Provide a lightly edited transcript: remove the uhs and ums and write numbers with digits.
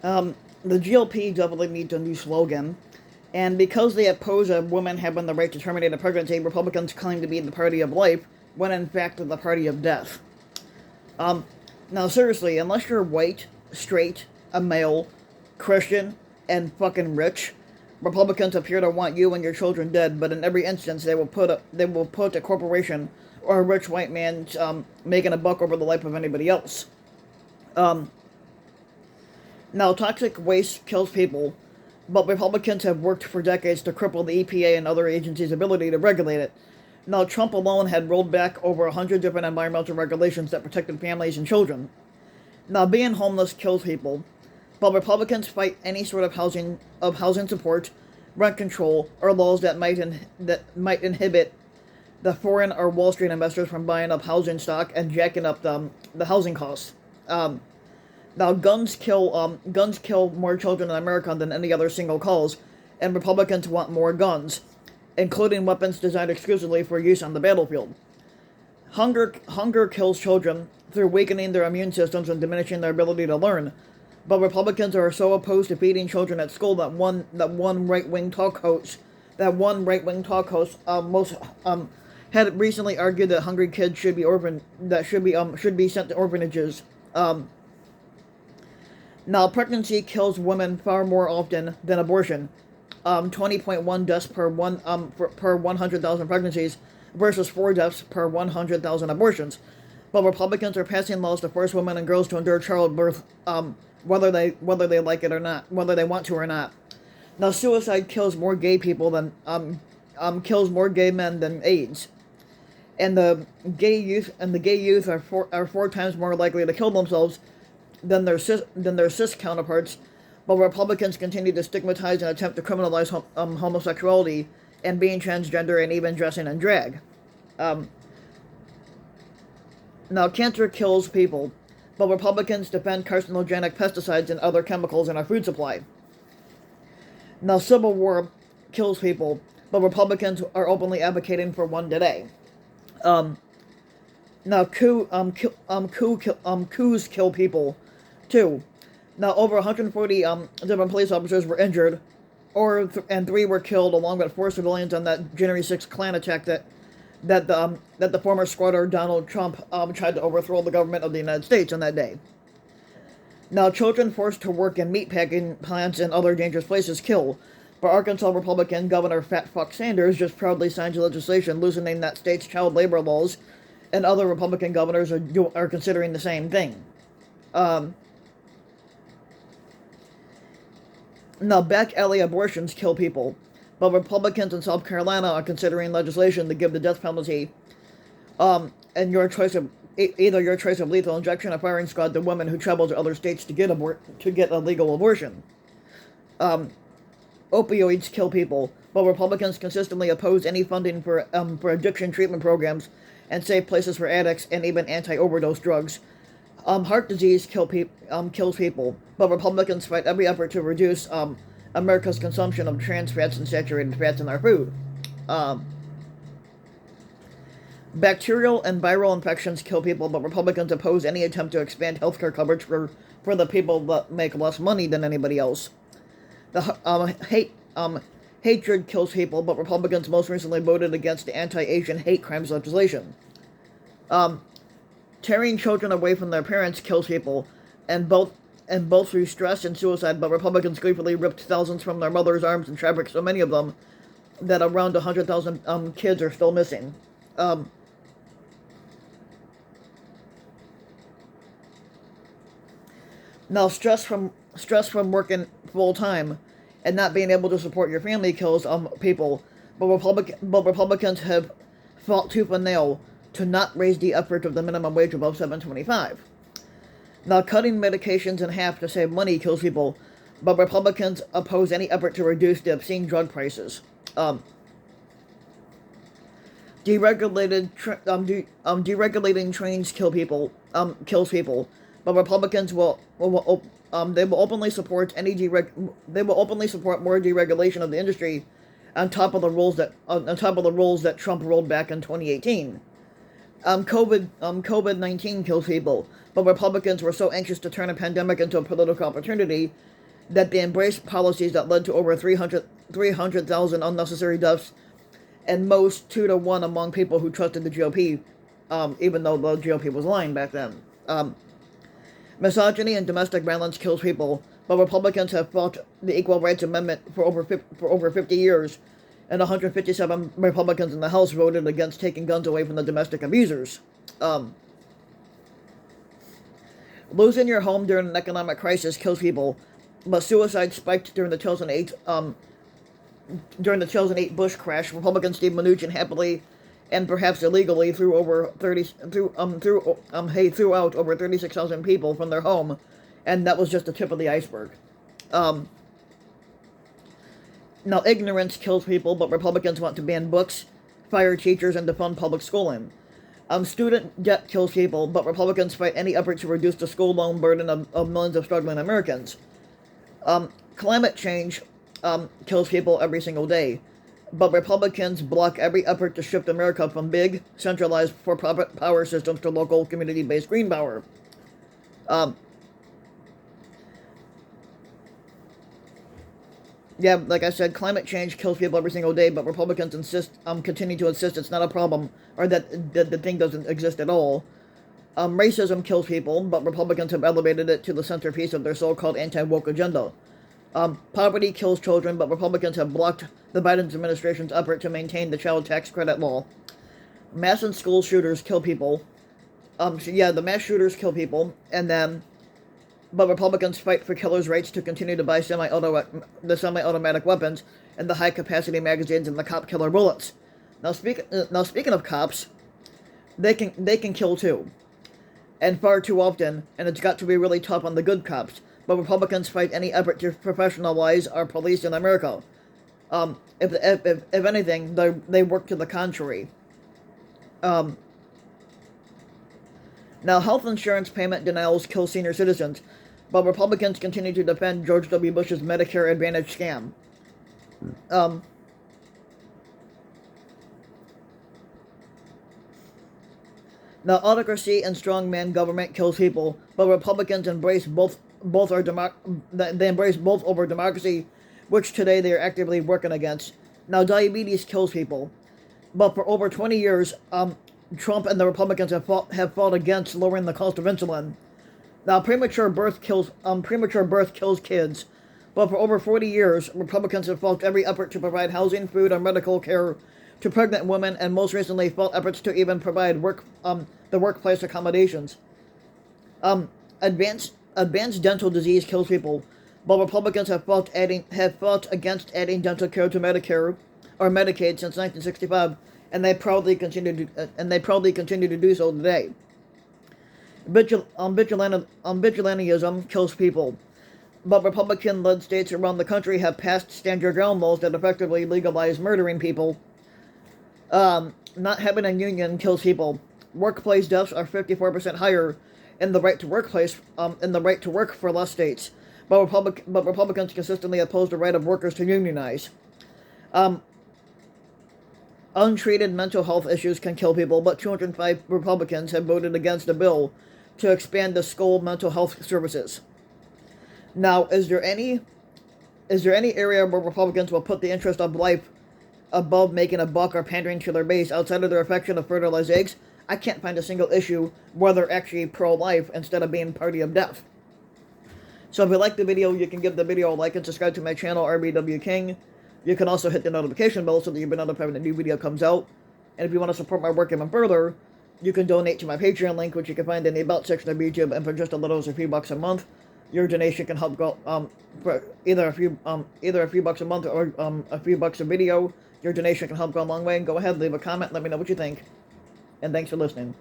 The GOP definitely needs a new slogan. And because they oppose a woman having the right to terminate a pregnancy, Republicans claim to be the party of life, when in fact they're the party of death. Um, Now seriously, unless you're white, straight, a male, Christian, and fucking rich, Republicans appear to want you and your children dead. But in every instance, they will put a corporation or a rich white man making a buck over the life of anybody else. Um, Now, toxic waste kills people, but Republicans have worked for decades to cripple the EPA and other agencies' ability to regulate it. Now, Trump alone had rolled back over 100 different environmental regulations that protected families and children. Now, being homeless kills people, but Republicans fight any sort of housing support, rent control, or laws that might inhibit the foreign or Wall Street investors from buying up housing stock and jacking up the housing costs. Now, guns kill more children in America than any other single cause, and Republicans want more guns, including weapons designed exclusively for use on the battlefield. Hunger kills children through weakening their immune systems and diminishing their ability to learn. But Republicans are so opposed to feeding children at school that one right wing talk host had recently argued that hungry kids should be sent to orphanages. Now, pregnancy kills women far more often than abortion. 20.1 deaths per 100,000 pregnancies versus 4 deaths per 100,000 abortions. But Republicans are passing laws to force women and girls to endure childbirth, whether they like it or not, whether they want to or not. Now, suicide kills more gay people than kills more gay men than AIDS, and the gay youth are four times more likely to kill themselves than their cis counterparts. But Republicans continue to stigmatize and attempt to criminalize homosexuality and being transgender and even dressing in drag. Now, cancer kills people, but Republicans defend carcinogenic pesticides and other chemicals in our food supply. Now, civil war kills people, but Republicans are openly advocating for one today. Now, coups kill people, too. Now, over 140 different police officers were injured, and 3 were killed, along with 4 civilians on that January 6th Klan attack that the former squatter Donald Trump tried to overthrow the government of the United States on that day. Now, children forced to work in meatpacking plants and other dangerous places kill, but Arkansas Republican Governor Fat Fuck Sanders just proudly signed legislation loosening that state's child labor laws, and other Republican governors are considering the same thing. Now, back alley abortions kill people, but Republicans in South Carolina are considering legislation to give the death penalty, and either your choice of lethal injection or firing squad to women who travel to other states to get a legal abortion. Opioids kill people, but Republicans consistently oppose any funding for addiction treatment programs and safe places for addicts and even anti-overdose drugs. Heart disease kills people, but Republicans fight every effort to reduce America's consumption of trans fats and saturated fats in our food. Bacterial and viral infections kill people, but Republicans oppose any attempt to expand healthcare coverage for the people that make less money than anybody else. Hatred kills people, but Republicans most recently voted against the anti-Asian hate crimes legislation. Tearing children away from their parents kills people, and both through stress and suicide, but Republicans gleefully ripped thousands from their mothers' arms and trafficked so many of them that around 100,000 kids are still missing. Now, stress from working full time and not being able to support your family kills people, but Republicans have fought tooth and nail to not raise the effort of the minimum wage above $7.25. Now, cutting medications in half to save money kills people, but Republicans oppose any effort to reduce the obscene drug prices. Deregulating trains kills people, but Republicans will openly support more deregulation of the industry on top of the rules that Trump rolled back in 2018. COVID-19 kills people, but Republicans were so anxious to turn a pandemic into a political opportunity that they embraced policies that led to over 300,000 unnecessary deaths, and most 2 to 1 among people who trusted the GOP, even though the GOP was lying back then. Misogyny and domestic violence kills people, but Republicans have fought the Equal Rights Amendment for over 50 years, and 157 Republicans in the House voted against taking guns away from the domestic abusers. Losing your home during an economic crisis kills people, but suicide spiked during the 2008 Bush crash. Republican Steve Mnuchin happily and perhaps illegally threw out over 36,000 people from their home, and that was just the tip of the iceberg. Now, ignorance kills people, but Republicans want to ban books, fire teachers, and defund public schooling. Student debt kills people, but Republicans fight any effort to reduce the school loan burden of millions of struggling Americans. Climate change kills people every single day, but Republicans block every effort to shift America from big, centralized, for-profit power systems to local, community-based green power. Yeah, like I said, climate change kills people every single day, but Republicans continue to insist it's not a problem, or that the thing doesn't exist at all. Racism kills people, but Republicans have elevated it to the centerpiece of their so-called anti-woke agenda. Poverty kills children, but Republicans have blocked the Biden administration's effort to maintain the child tax credit law. Mass and school shooters kill people. The mass shooters kill people, but Republicans fight for killers' rights to continue to buy semi-automatic weapons and the high-capacity magazines and the cop killer bullets. Now, speaking of cops, they can kill too, and far too often, and it's got to be really tough on the good cops. But Republicans fight any effort to professionalize our police in America. If anything, they work to the contrary. Now, health insurance payment denials kill senior citizens, but Republicans continue to defend George W. Bush's Medicare Advantage scam. Now, autocracy and strongman government kills people, but Republicans embrace both over democracy, which today they are actively working against. Now, diabetes kills people, but for over 20 years, Trump and the Republicans have fought against lowering the cost of insulin. Now, premature birth kills kids, but for over 40 years, Republicans have fought every effort to provide housing, food, and medical care to pregnant women, and most recently fought efforts to even provide the workplace accommodations. Advanced dental disease kills people, but Republicans have fought against adding dental care to Medicare or Medicaid since 1965, and they proudly continue to do so today. Vigilantism kills people, but Republican-led states around the country have passed stand your ground laws that effectively legalize murdering people. Not having a union kills people. Workplace deaths are 54% higher in the right to work for less states, but Republicans consistently oppose the right of workers to unionize. Untreated mental health issues can kill people, but 205 Republicans have voted against a bill to expand the school mental health services. Now, is there any area where Republicans will put the interest of life above making a buck or pandering to their base outside of their affection of fertilized eggs? I can't find a single issue where they're actually pro-life instead of being party of death. So if you like the video, you can give the video a like and subscribe to my channel, RBW King. You can also hit the notification bell so that you'll be notified when a new video comes out. And if you want to support my work even further, you can donate to my Patreon link, which you can find in the About section of YouTube, and for just a little as a few bucks a month, your donation can help go for either a few bucks a month or a few bucks a video. Your donation can help go a long way. And go ahead, leave a comment, let me know what you think. And thanks for listening.